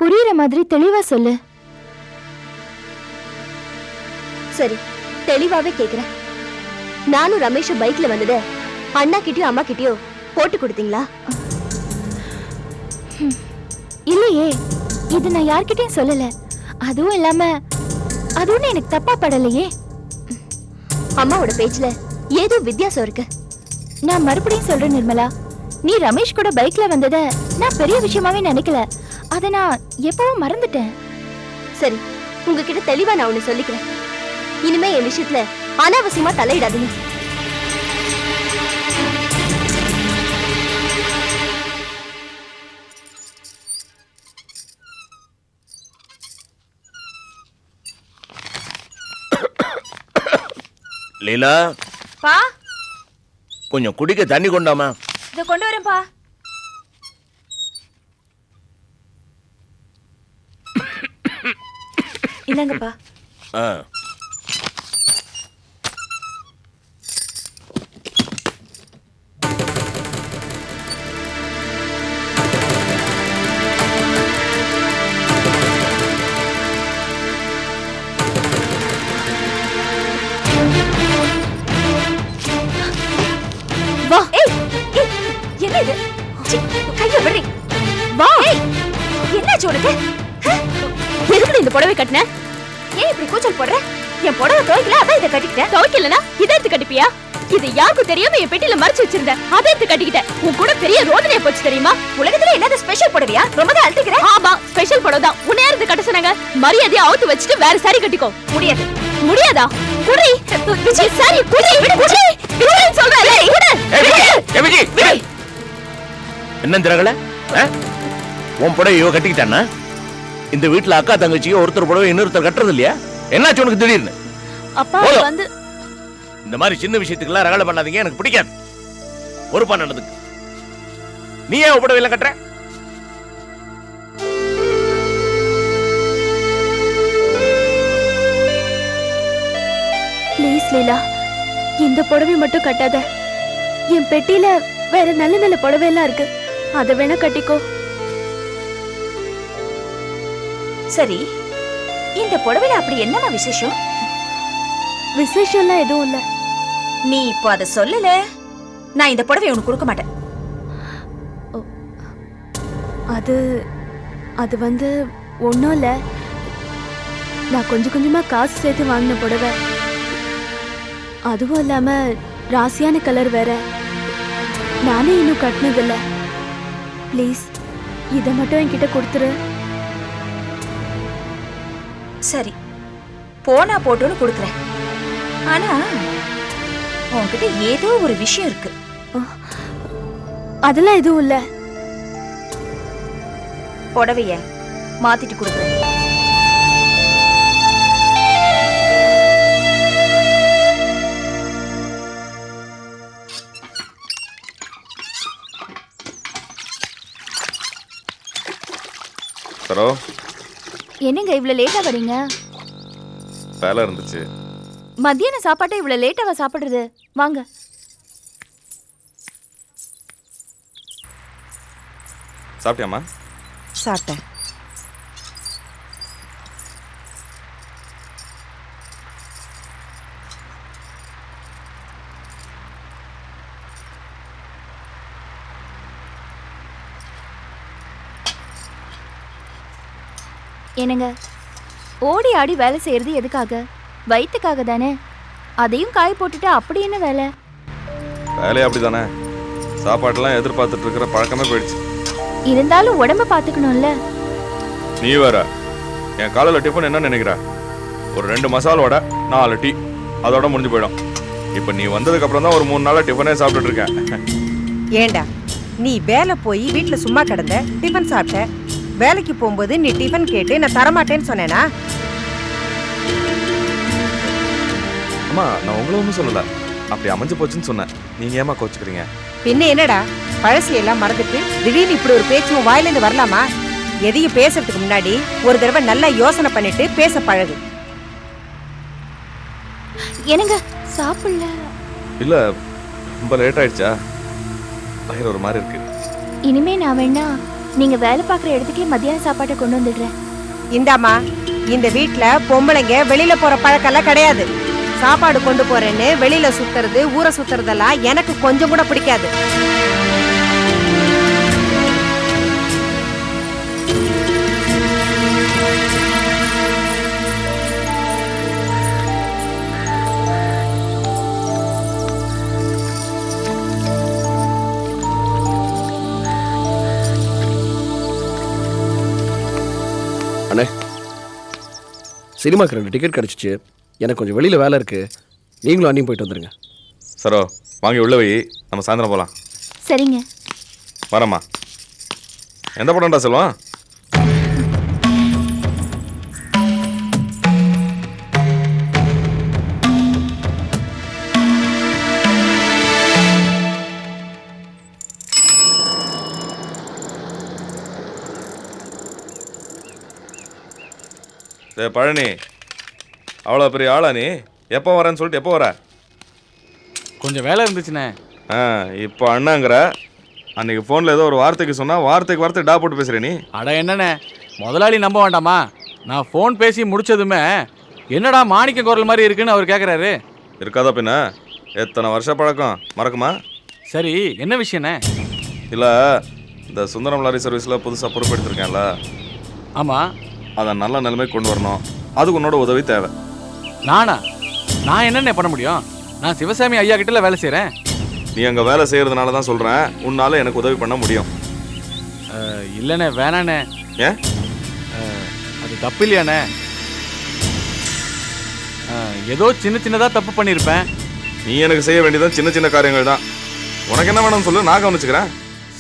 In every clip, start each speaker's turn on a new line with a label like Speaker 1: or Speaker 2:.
Speaker 1: புரியுற மாதிரி தெளிவா சொல்லு.
Speaker 2: சரி, தெளிவாவே கேக்குறேன். நானும் ரமேஷும் பைக்ல வந்தது அண்ணா கிட்டயோ அம்மா கிட்டயோ போட்டு கொடுத்தீங்களா?
Speaker 1: இல்லையே, இது நான் யார்கிட்டயும் சொல்லல. அதுவும் இல்லாம அதுவும் எனக்கு தப்பா படலையே.
Speaker 2: அம்மாவோட பேச்சுல ஏதோ வித்தியாசம் இருக்கு.
Speaker 1: நான் மறுபடியும் சொல்றேன் நிர்மலா, நீ ரமேஷ் கூட பைக்ல வந்தத நான் பெரிய விஷயமாவே நினைக்கல. அத நான் எப்பவும் மறந்துட்டேன்.
Speaker 2: சரி, உங்ககிட்ட தெளிவா நான் ஒண்ணு சொல்லிக்கிறேன். இனிமே என் விஷயத்துல அனாவசியமா தலையிடாதீங்க.
Speaker 3: லீலா,
Speaker 1: பா
Speaker 3: கொஞ்சம் குடிக்க தண்ணி கொண்டாமா.
Speaker 1: இத கொண்டு வரேன்பா. இந்தாங்கப்பா.
Speaker 2: வா. ஏய், என்ன இது? கைய விடுறி. வா. என்னாச்சு உனக்கு? எதுக்கு இந்த புடவை கட்டின? ஏன் இப்படி கூச்சல் போடுற? என் புடவை துவைக்கல, அதான் இதை கட்டிக்கிட்டேன். துவைக்கலனா இதை எடுத்து கட்டிப்பியா? இது யாருக்கும் தெரியாம என் பெட்டியில மறைச்சு வச்சிருந்தேன், அதை எடுத்து கட்டிக்கிட்டேன். உன் கூட பெரிய ரோதனையா போச்சு தெரியுமா? உலகத்துல என்னது ஸ்பெஷல் புடவையா? ரொம்ப தான் அழுத்திக்கிறேன். ஆமா, ஸ்பெஷல் புடவை தான். உன்னை யாரு கட்ட சொன்னாங்க? மரியாதையா அவுத்து வச்சுட்டு வேற சாரி கட்டிக்கோ. முடியாது. முடியாதா? குடி விஜய், சாரி குடி. குடி விஜய் சொல்றேன். குடி.
Speaker 3: என்ன திரகல? உன் புடவையோ கட்டிக்கிட்டானா? இந்த வீட்டுல அக்கா தங்கச்சியோ ஒருத்தர் புடவை இன்னொருத்தர் கட்டுறது இல்லையா? என்னாச்சு உனக்கு திடீர்னு?
Speaker 1: அப்பா வந்து
Speaker 3: இந்த மாதிரி சின்ன விஷயத்துக்குலாம் ரகலை பண்ணாதீங்க, எனக்கு பிடிக்காது. பொறுப்பா நடந்துக்கு. நீ ஏன் புடவை எல்லாம் கட்டுற?
Speaker 1: ப்ளீஸ் லீலா, இந்த புடவை மட்டும் கட்டாத. என் பெட்டியில வேற நல்ல நல்ல புடவை எல்லாம் இருக்கு, அதை வேணா கட்டிக்கோ.
Speaker 2: சரி, இந்த புடவைல அப்படி என்னமா விசேஷம்?
Speaker 1: விசேஷம்லாம் எதுவும் இல்ல.
Speaker 2: நீ இப்போ அதை சொல்லல, நான் இந்த புடவை உனக்கு கொடுக்க மாட்டேன்.
Speaker 1: அது அது வந்து ஒன்றும் இல்லை. நான் கொஞ்சம் கொஞ்சமா காசு சேர்த்து வாங்கின புடவை. அதுவும் இல்லாம ராசியான கலர் வேற. நானே இன்னும் கட்டினதில்ல. ப்ளீஸ் இதை மட்டும் என்கிட்ட கொடுத்துரு.
Speaker 2: சரி, போனா போட்டோன்னு கொடுக்குறேன். ஆனா உன்கிட்ட ஏதோ ஒரு விஷயம் இருக்கு.
Speaker 1: அதெல்லாம் எதுவும் இல்ல.
Speaker 2: புடவைய மாத்திட்டு கொடுக்குறேன்.
Speaker 4: சரோ,
Speaker 1: என்னங்க இவ்வளவு லேட்டா வரீங்க?
Speaker 4: வேலை இருந்துச்சு.
Speaker 1: மத்தியான சாப்பாட்டை இவ்வளவு லேட்டாவா சாப்பிடுறது? வாங்க.
Speaker 4: சாப்பிட்டியாமா?
Speaker 5: சாப்பிட்டேன்.
Speaker 1: என்னங்க, ஓடி ஆடி வேலை செய்யறது எதுக்காக? வயிற்றுக்காக தானே. அதையும் காய போட்டுட்டு அப்படி என்ன வேலை?
Speaker 4: வேலையே அப்படிதானே. சாப்பாட்டெல்லாம் எதிர்பார்த்துட்டு இருக்கிற பழக்கமே போயிடுச்சு.
Speaker 1: இருந்தாலும் உடம்ப பாத்துக்கணும்ல.
Speaker 4: நீ வேற என் காலையில் டிஃபன் என்ன நினைக்கிற? ஒரு 2 மசாலா வடை, 4 டீ, அதோட முடிஞ்சு போயிடும். இப்போ நீ வந்ததுக்கு அப்புறம் தான் ஒரு 3 நாளா டிஃபனே சாப்பிட்டுட்டு இருக்கேன்.
Speaker 5: ஏண்டா, நீ வேலை போய் வீட்டுல சும்மா கிடந்த, டிஃபன் சாப்பிட்ட. வேலைக்கு போகும்போது நீ டிஃபன் கேட்டு நான் தரமாட்டேன்னு சொன்னேனா?
Speaker 4: அம்மா, நான் உங்களை ஒன்றும் சொல்லல, அப்படி அமைஞ்சு போச்சுன்னு சொன்னேன். நீங்க ஏமா கோச்சுக்கிறீங்க?
Speaker 5: பின்ன என்னடா, பழசு எல்லாம் மறந்துட்டு திடீர்னு இப்படி ஒரு பேச்சும் வாயிலிருந்து வரலாமா? எதையும் பேசுறதுக்கு முன்னாடி ஒரு தடவை நல்லா யோசனை பண்ணிட்டு பேச பழகு.
Speaker 1: என்னங்க சாப்பிடல?
Speaker 4: இல்ல, ரொம்ப லேட் ஆயிடுச்சா? வயிறு ஒரு மாதிரி இருக்கு.
Speaker 1: இனிமே நான் வேணா
Speaker 2: நீங்க வேலை பார்க்குற இடத்துக்கே மத்தியான சாப்பாட்டை கொண்டு வந்துடுறேன்.
Speaker 5: இந்தாம்மா, இந்த வீட்ல பொம்பளைங்க வெளியில போற பழக்கம்லாம் கிடையாது. சாப்பாடு கொண்டு போறேன்னு வெளியில சுத்துறது, ஊரை சுத்துறதெல்லாம் எனக்கு கொஞ்சம் கூட பிடிக்காது.
Speaker 6: அண்ணே, சினிமாக்கு 2 டிக்கெட் கிடச்சிச்சு. எனக்கு கொஞ்சம் வெளியில் வேலை இருக்குது. நீங்களும் அண்ணியும் போயிட்டு வந்துடுங்க.
Speaker 4: சரோ, வாங்கி உள்ள வை, நம்ம சாயந்தரம் போகலாம்.
Speaker 2: சரிங்க.
Speaker 4: வரேம்மா. எந்த படம்டா செல்வம்? பழனி, அவ்வளோ பெரிய ஆளா நீ? எப்போ வரேன்னு சொல்லிட்டு எப்போ வர?
Speaker 7: கொஞ்சம் வேலை இருந்துச்சுண்ணே.
Speaker 4: இப்போ அண்ணாங்கிற அன்னைக்கு ஃபோனில் ஏதோ ஒரு வார்த்தைக்கு சொன்னால் வார்த்தைக்கு டா போட்டு பேசுகிறேன் நீ.
Speaker 7: அட என்னண்ணே, முதலாளி நம்ப வேண்டாமா? நான் ஃபோன் பேசி முடிச்சதுமே என்னடா மாணிக்க குரல் மாதிரி இருக்குன்னு அவர் கேட்குறாரு.
Speaker 4: இருக்காதா பின்ன? எத்தனை வருஷ பழக்கம் மறக்குமா?
Speaker 7: சரி, என்ன விஷயண்ணே?
Speaker 4: இல்லை, இந்த சுந்தரம் லாரி சர்வீஸில் புதுசாக பொறுப்பெடுத்திருக்கேன்ல.
Speaker 7: ஆமாம்.
Speaker 4: அதை நல்ல நிலைமை கொண்டு வரணும். அதுக்கு உன்னோட உதவி தேவை.
Speaker 7: நான் என்னென்ன பண்ண முடியும்? நான் சிவசாமி ஐயா கிட்டல வேலை செய்கிறேன்.
Speaker 4: நீ அங்கே வேலை செய்கிறதுனால தான் சொல்கிறேன், உன்னால் எனக்கு உதவி பண்ண முடியும்.
Speaker 7: இல்லைண்ணே, வேணாண்ணே.
Speaker 4: ஏன்?
Speaker 7: அது தப்பு இல்லையாண்ணே? ஏதோ சின்னதாக தப்பு பண்ணியிருப்பேன்.
Speaker 4: நீ எனக்கு செய்ய வேண்டியதான் சின்ன சின்ன காரியங்கள் தான். உனக்கு என்ன வேணும்னு சொல்லு, நான் கவனிச்சுக்கிறேன்.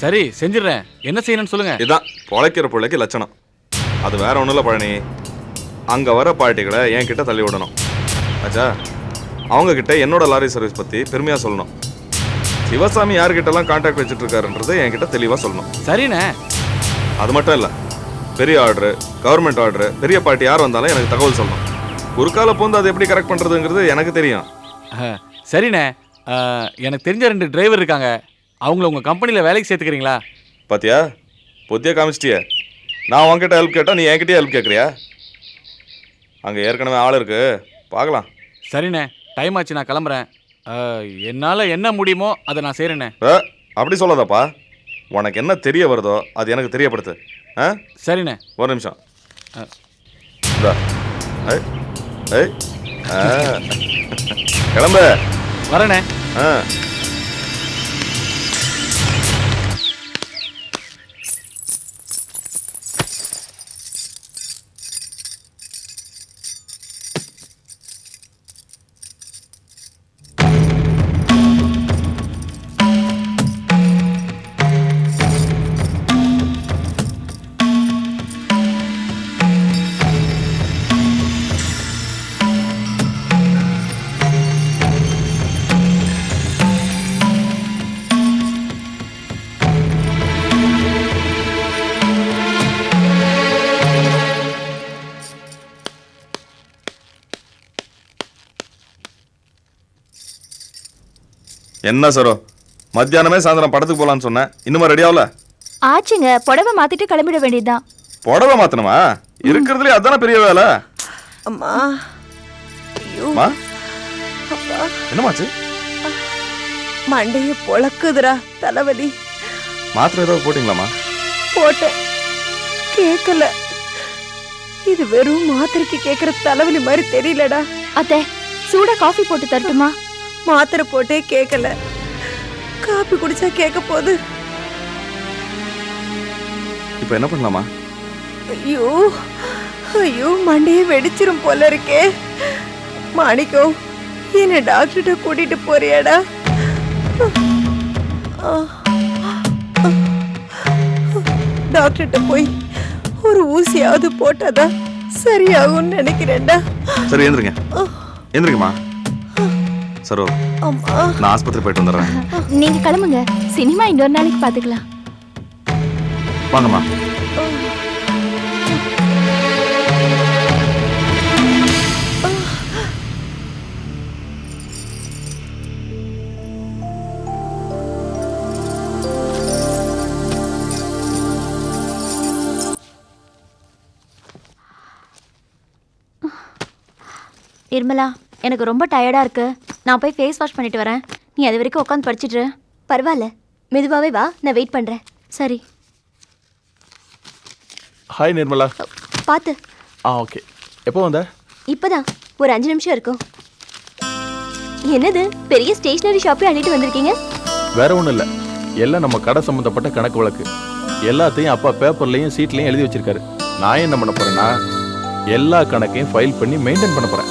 Speaker 7: சரி, செஞ்சிடுறேன். என்ன செய்யணும்னு சொல்லுங்க.
Speaker 4: இதுதான் பொழைக்கிற பிள்ளைக்கு லட்சணம். அது வேற ஒன்றும் இல்லை பழனி. அங்கே வர பார்ட்டிகளை என்கிட்ட தள்ளி விடணும். ஆச்சா? அவங்கக்கிட்ட என்னோட லாரி சர்வீஸ் பற்றி பெருமையாக சொல்லணும். சிவசாமி யார்கிட்டலாம் கான்டாக்ட் வச்சுட்டு இருக்காருன்றது என்கிட்ட தெளிவாக சொல்லணும்.
Speaker 7: சரிண்ணே.
Speaker 4: அது மட்டும் இல்லை, பெரிய ஆர்டரு, கவர்மெண்ட் ஆர்டரு, பெரிய பார்ட்டி யார் வந்தாலும் எனக்கு தகவல் சொல்லணும். குறுக்கால போந்து அதை எப்படி கரெக்ட் பண்ணுறதுங்கிறது எனக்கு தெரியும்.
Speaker 7: சரிண்ணே. எனக்கு தெரிஞ்ச 2 டிரைவர் இருக்காங்க. அவங்கள உங்கள் கம்பெனியில் வேலைக்கு சேர்த்துக்கிறீங்களா?
Speaker 4: பாத்தியா, புத்தியா காமிச்சிட்டியா? நான் உங்ககிட்ட ஹெல்ப் கேட்டால் நீ என்கிட்டயே ஹெல்ப் கேட்குறியா? அங்கே ஏற்கனவே ஆள் இருக்கு, பார்க்கலாம்.
Speaker 7: சரிண்ணே, டைம் ஆச்சு, நான் கிளம்புறேன். என்னால் என்ன முடியுமோ அதை நான் செய்கிறேண்ணே.
Speaker 4: அப்படி சொல்லாதப்பா. உனக்கு என்ன தெரிய வருதோ அது எனக்கு தெரியப்படுத்து.
Speaker 7: சரிண்ணே.
Speaker 4: ஒரு நிமிஷம். கிளம்பு.
Speaker 7: வரேண்ணே.
Speaker 4: என்ன சரோ, மத்தியானமே சாயந்தரம் படத்துக்கு போலான்னு சொன்னேன், இன்னுமா ரெடி ஆகல?
Speaker 2: ஆச்சுங்க, புடவை மாத்திட்டு கிளம்பிட வேண்டியதுதான்.
Speaker 4: புடவை மாத்தணுமா? இருக்கிறதுலே அதான பெரிய வேலை.
Speaker 5: அம்மா,
Speaker 4: அம்மா, என்னமாச்சு?
Speaker 5: மண்டைய பொளக்குதுடா, தலைவலி.
Speaker 4: மாத்திரை ஏதாவது போட்டீங்களாமா?
Speaker 5: போட்டேன், கேட்கல. இது வெறும் மாத்திரைக்கு கேட்கிற தலைவலி மாதிரி தெரியலடா.
Speaker 2: அத்தை, சூடா காஃபி போட்டு தரட்டுமா?
Speaker 5: மாத்திரை போட்டே கேட்கல, காப்பி குடிச்சா கேட்க போகுது.
Speaker 4: இப்ப என்ன பண்ணலாமா?
Speaker 5: ஐயோ ஐயோ, மண்டையே வெடிச்சிரும் போல இருக்கே. மாணிக்கம், என்ன டாக்டர்கிட்ட கூட்டிட்டு போறியாடா? டாக்டர்கிட்ட போய் ஒரு ஊசியாவது போட்டாதான் சரியாகும்னு நினைக்கிறேன்டா.
Speaker 4: சரி, எந்திரிங்க. எந்திரிங்கம்மா. சரோ, நான் ஆஸ்பத்திரி போயிட்டு வந்துடுறேன்.
Speaker 2: நீங்க கிளம்புங்க, சினிமா இன்னொரு நாளைக்கு பாத்துக்கலாம்.
Speaker 4: வாங்கம்மா.
Speaker 2: நிர்மலா, எனக்கு ரொம்ப டயர்டா இருக்கு. நான் போய் ஃபேஸ் வாஷ் பண்ணிட்டு வரேன். நீ அது வரைக்கும் உட்காந்து படிச்சிட்டு. பரவாயில்ல, மெதுவாவே வா, நான் வெயிட் பண்றேன். சரி.
Speaker 3: ஹாய் நிர்மலா.
Speaker 2: பார்த்து.
Speaker 3: ஓகே. எப்போ வந்த?
Speaker 2: இப்பதான் ஒரு 5 நிமிஷம் இருக்கும். என்னது பெரிய ஸ்டேஷனரி ஷாப்பே அள்ளிட்டு வந்திருக்கீங்க?
Speaker 3: வேற ஒன்றும் இல்லை, எல்லாம் நம்ம கடை சம்மந்தப்பட்ட கணக்கு வழக்கு. எல்லாத்தையும் அப்பா பேப்பர்லையும் சீட்லையும் எழுதி வச்சிருக்காரு. நான் என்ன பண்ண போறேன்னா எல்லா கணக்கையும் ஃபைல் பண்ணி மெயின்டைன் பண்ண போறேன்.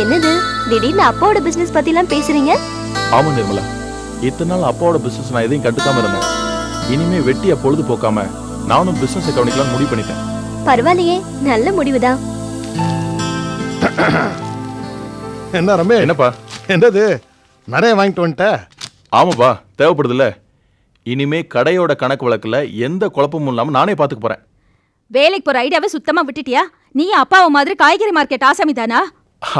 Speaker 2: என்னது திடீர்னு அப்பாவோட பிசினஸ் பத்திலாம் பேசுறீங்க?
Speaker 3: ஆமா நிர்மலா, இத்தனை நாள் அப்பாவோட பிசினஸ் நான் எதையும் கண்டுக்காம இருந்தேன். இனிமே வெட்டியா பொழுது போக்காம நானும் பிசினஸ் கவனிக்கலாம் முடிவு பண்ணிட்டேன்.
Speaker 2: பரவாயில்லையே, நல்ல முடிவுதான்.
Speaker 8: என்ன ரமேஷ்?
Speaker 3: என்னப்பா?
Speaker 8: என்னது நிறைய வாங்கிட்டு வந்துட்ட?
Speaker 3: ஆமாப்பா, தேவைப்படுதுல்ல. இனிமே கடையோட கணக்கு வழக்குல எந்த குழப்பமும் இல்லாம நானே பாத்துக்க போறேன்.
Speaker 9: வேலைக்கு போற ஐடியாவை சுத்தமா விட்டுட்டியா? நீ அப்பாவை மாதிரி காய்கறி மார்க்கெட் ஆசாமி தானா?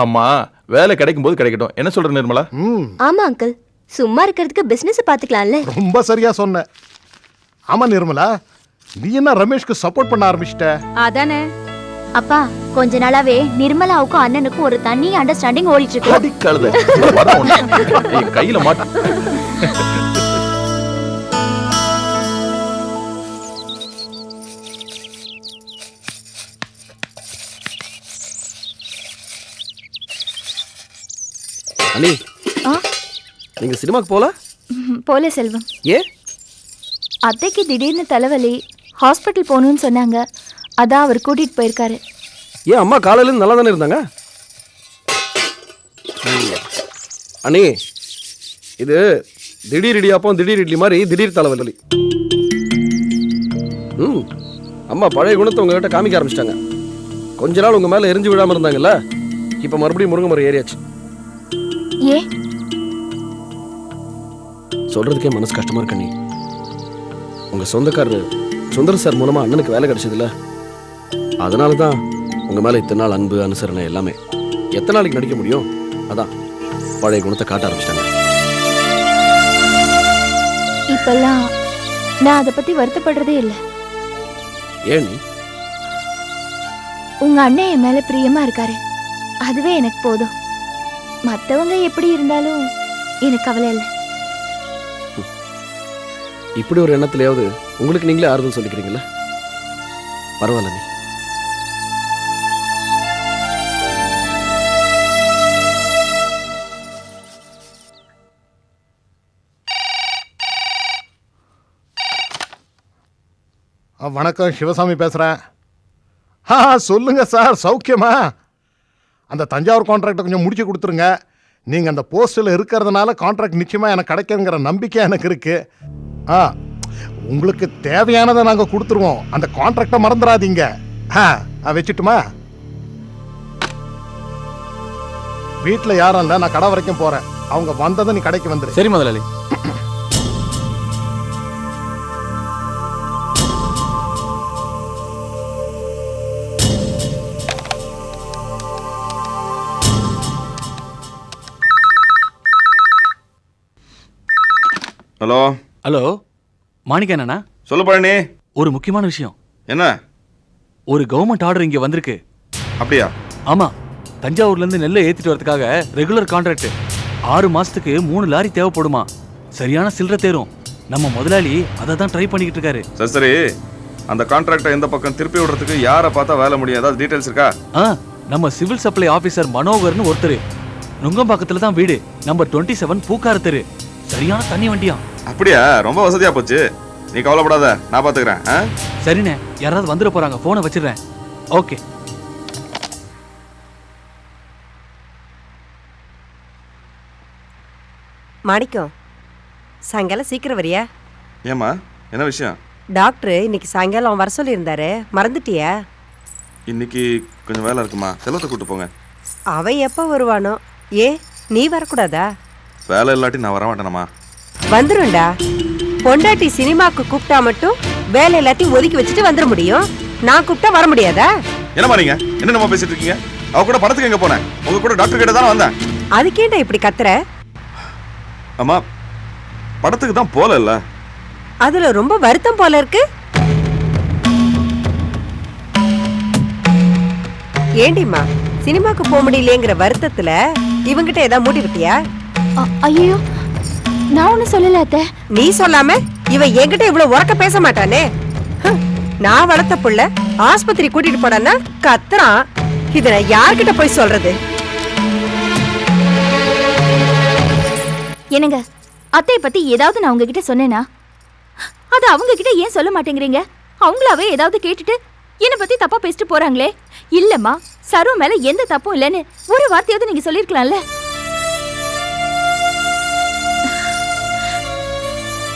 Speaker 3: ஆமா, வேலை கிடைக்கும் போது கிடைக்கட்டும். என்ன சொல்ற நிர்மலா?
Speaker 2: ஆமா அங்கிள், சும்மா இருக்கிறதுக்கு பிசினஸ் பாத்துக்கலாம்ல.
Speaker 8: ரொம்ப சரியா சொன்ன. ஆமா நிர்மலா, நீ என்ன ரமேஷ்க்கு சப்போர்ட் பண்ண ஆரம்பிச்சிட்ட?
Speaker 9: அதானே.
Speaker 2: அப்பா, கொஞ்ச நாளாவே நிர்மலாவுக்கும் அண்ணனுக்கும் ஒரு தனி அண்டர்ஸ்டாண்டிங் ஓடிட்டு இருக்கு.
Speaker 3: அடி கழுதை, வர ஒண்ணு. ஏய், கையில மாட்டு.
Speaker 6: அண்ணி,
Speaker 2: ஆ?
Speaker 6: நீங்க சினிமாக்கு போல?
Speaker 1: போல செல்வம்.
Speaker 6: ஏ?
Speaker 1: அத்தைக்கு திடீர்னு தலைவலி, ஹாஸ்பிட்டல் போகணும்னு சொன்னாங்க. அதான் அவர் கூட்டிட்டு போயிருக்காரு.
Speaker 6: ஏன் அம்மா காலையில இருந்து நல்லா தானே இருந்தாங்க? அண்ணி, இது திடீர் இடியாப்பம் திடீர் இட்லி மாதிரி திடீர் தலைவலி. அம்மா பழைய குணத்தை உங்ககிட்ட காமிக்க ஆரம்பிச்சிட்டாங்க. கொஞ்ச நாள் உங்க மேல எரிஞ்சு விடாம இருந்தாங்கல்ல, இப்ப மறுபடியும் முருங்கை மரம் ஏறியாச்சு.
Speaker 1: ஏ?
Speaker 6: சொல்றதுக்கே மனசு கஷ்டமா இருக்கு அண்ணி. உங்க சொந்தக்காரர் சுந்தர் சார் மூலமா அண்ணனுக்கு வேலை கிடைச்சதுல, அதனால தான் உங்க மேல இத்தனை நாள் அன்பு அனுசரணை எல்லாமே. எத்தனை நாளைக்கு நடிக்க முடியும்? அதான் பழைய குணத்தை காட்ட ஆரம்பிச்சிட்டாங்க.
Speaker 1: இப்பெல்லாம் நான் அதை பத்தி வருத்தப்படுறதே இல்லை.
Speaker 6: ஏன் நீ?
Speaker 1: உங்க அண்ணன் என் மேல பிரியமா இருக்காரு, அதுவே எனக்கு போதும். மத்தவங்க எப்படி இருந்தாலும் எனக்கு கவலை இல்லை.
Speaker 6: இப்படி ஒரு எண்ணத்திலேயாவது உங்களுக்கு நீங்களே ஆறுதல் சொல்லிக்கிறீங்களா? பரவாயில்ல நீ.
Speaker 8: வணக்கம், சிவசாமி பேசுகிறேன். சொல்லுங்க சார், சௌக்கியமா? அந்த தஞ்சாவூர் கான்ட்ராக்டை கொஞ்சம் முடிச்சு கொடுத்துருங்க. நீங்கள் அந்த போஸ்ட்டில் இருக்கிறதுனால கான்ட்ராக்ட் நிச்சயமாக எனக்கு கிடைக்குங்கிற நம்பிக்கை எனக்கு இருக்குது. உங்களுக்கு தேவையானதை நாங்கள் கொடுத்துருவோம். அந்த கான்ட்ராக்டை மறந்துடாதீங்க. வச்சுட்டுமா? வீட்டில் யாரும் இல்லை, நான் கடை வரைக்கும் போகிறேன். அவங்க வந்ததை நீ கடைக்கு வந்துடு.
Speaker 7: சரி முதலாளி.
Speaker 4: ஹலோ.
Speaker 7: ஹலோ, மாணிக்க அண்ணா.
Speaker 4: சொல்லு பழனி.
Speaker 7: ஒரு முக்கியமான விஷயம்.
Speaker 4: என்ன?
Speaker 7: ஒரு கவர்மெண்ட் ஆர்டர் இங்க வந்திருக்கு.
Speaker 4: அப்படியா?
Speaker 7: ஆமா, தஞ்சாவூர்ல இருந்து நெல்லை ஏத்திட்டு வரதுக்காக ரெகுலர் கான்ட்ராக்ட் 6 மாசத்துக்கு 3 லாரி தேவைப்படுமா. சரியான சில்லறை தேரும். நம்ம முதலாளி அதை தான் ட்ரை பண்ணிக்கிட்டு இருக்காரு.
Speaker 4: சரி சரி, அந்த கான்ட்ராக்டை எந்த பக்கம் திருப்பி விடுறதுக்கு யாரை பார்த்தா வேலை முடியும்? ஏதாவது டீடைல்ஸ் இருக்கா?
Speaker 7: நம்ம சிவில் சப்ளை ஆபீசர் மனோகர்னு ஒருத்தர். நுங்கம்பாக்கத்துல தான் வீடு, நம்பர் 27, பூக்கார தெரு. சரியான தண்ணி வண்டியா.
Speaker 4: அப்படியா? ரொம்ப வசதியா போச்சு. நீ கவலைப்படாத, நான் பாத்துக்கிறேன்.
Speaker 7: சரிண்ணே, யாராவது வந்துட போறாங்க, போனை வச்சிடுறேன். ஓகே.
Speaker 5: மாணிக்கம், சாயங்காலம் சீக்கிரம் வரியா?
Speaker 4: ஏமா, என்ன விஷயம்?
Speaker 5: டாக்டர் இன்னைக்கு சாயங்காலம் வர சொல்லியிருந்தாரு, மறந்துட்டியா?
Speaker 4: இன்னைக்கு கொஞ்சம் வேலை இருக்குமா, செல்வத்தை கூட்டு போங்க.
Speaker 5: அவன் எப்போ வருவானோ? ஏ, நீ வரக்கூடாதா?
Speaker 4: வேலை இல்லாட்டி நான் வர மாட்டேனம்மா.
Speaker 5: வந்துருண்டா. பொண்டாட்டி சினிமாக்கு கூப்பிட்டா மட்டும் வேலை எல்லாத்தையும் ஒதுக்கி வச்சுட்டு வந்துட முடியும். நான் கூப்பிட்டா வர முடியாதா?
Speaker 4: என்னம்மா நீங்க என்னமா பேசிட்டு இருக்கீங்க? அவ கூட படத்துக்கு எங்க போனேன்? உங்க கூட டாக்டர் கிட்ட தானே வந்தேன்.
Speaker 5: அதுக்கேண்டா இப்படி கத்துற?
Speaker 4: அம்மா, படத்துக்கு தான் போல இல்ல.
Speaker 5: அதுல ரொம்ப வருத்தம் போல இருக்கு. ஏண்டிம்மா, சினிமாக்கு போக முடியலங்கிற வருத்தத்துல இவங்கிட்ட ஏதாவது மூட்டி விட்டியா?
Speaker 1: ஐயோ, நான் ஒன்றும் சொல்லல அத்தை.
Speaker 5: நீ சொல்லாம இவன் என்கிட்ட இவ்வளவு உரக்க பேச மாட்டானே. நான் வளர்த்த புள்ள ஆஸ்பத்திரி கூட்டிட்டு போடான்னா கத்துறான். இத நான் யார்கிட்ட போய் சொல்றது?
Speaker 2: என்னங்க, அத்தைய பத்தி ஏதாவது நான் உங்ககிட்ட சொன்னேனா? அது அவங்க கிட்ட ஏன் சொல்ல மாட்டேங்கிறீங்க? அவங்களாவே ஏதாவது கேட்டுட்டு என்ன பத்தி தப்பா பேசிட்டு போறாங்களே. இல்லம்மா, சரு மேல எந்த தப்பும் இல்லைன்னு ஒரு வார்த்தையாவது நீங்க சொல்லிருக்கலாம்ல.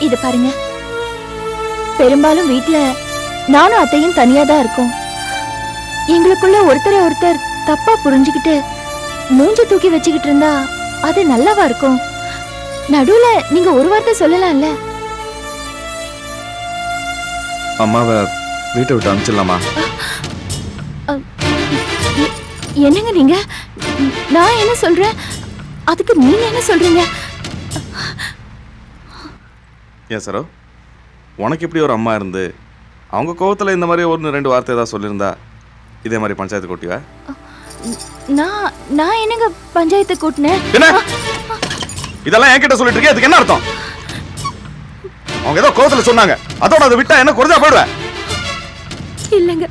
Speaker 2: இது பாருங்க, பெரும்பாலும் வீட்ல நானும் அத்தையும் தனியா தான் இருக்கோம். எங்களுக்குள்ள ஒருத்தரை ஒருத்தர் தப்பா புரிஞ்சுக்கிட்டு மூஞ்ச தூக்கி வச்சுக்கிட்டு இருந்தா அது நல்லாவா இருக்கும்? நடுவுல நீங்க ஒரு வார்த்தை சொல்லலாம்ல.
Speaker 4: அம்மாவை வீட்டை விட்டு அனுப்பிச்சிடலாமா?
Speaker 2: என்னங்க நீங்க? நான் என்ன சொல்றேன், அதுக்கு நீங்க என்ன சொல்றீங்க?
Speaker 4: ஏன் சரோ, உனக்கு இப்படி ஒரு அம்மா இருந்து அவங்க கோவத்தில் இந்த மாதிரி 1-2 வார்த்தை ஏதாவது சொல்லியிருந்தா இதே மாதிரி பஞ்சாயத்து கூட்டிவா?
Speaker 2: நான் என்னங்க பஞ்சாயத்து கூட்டினேன்?
Speaker 4: என்ன இதெல்லாம் என்கிட்ட சொல்லிட்டு இருக்கே, அதுக்கு என்ன அர்த்தம்? அவங்க ஏதோ கோவத்தில் சொன்னாங்க, அதோட அதை விட்டா என்ன குறைஞ்சா போயிடுவேன்?
Speaker 2: இல்லங்க,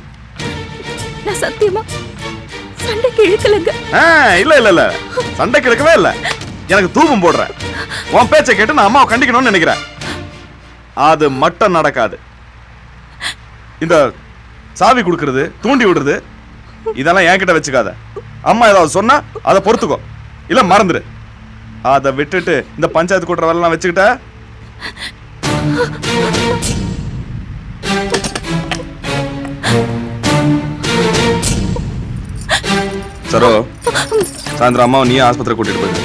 Speaker 2: நான் சத்தியமா சண்டைக்கு இழுக்கலங்க.
Speaker 4: இல்ல இல்ல இல்ல, சண்டைக்கு இழுக்கவே இல்ல. எனக்கு தூபம் போடுறேன். உன் பேச்சை கேட்டு நான் அம்மாவை கண்டிக்கணும்னு நினைக்கிறேன். அது மட்டும் நடக்காது. இந்த சாவி கொடுக்கறது, தூண்டி விடுறது, இதெல்லாம் என்கிட்ட வச்சுக்காத. அம்மா ஏதாவது சொன்னா அதை பொறுத்துக்கோ, இல்ல மறந்துடு. அதை விட்டுட்டு இந்த பஞ்சாயத்து கூட்டுற வேலைலாம் வச்சுக்கிட்ட சரோ, சாயந்தரம் அம்மாவை நீயே ஆஸ்பத்திரி கூட்டிட்டு போயிடு.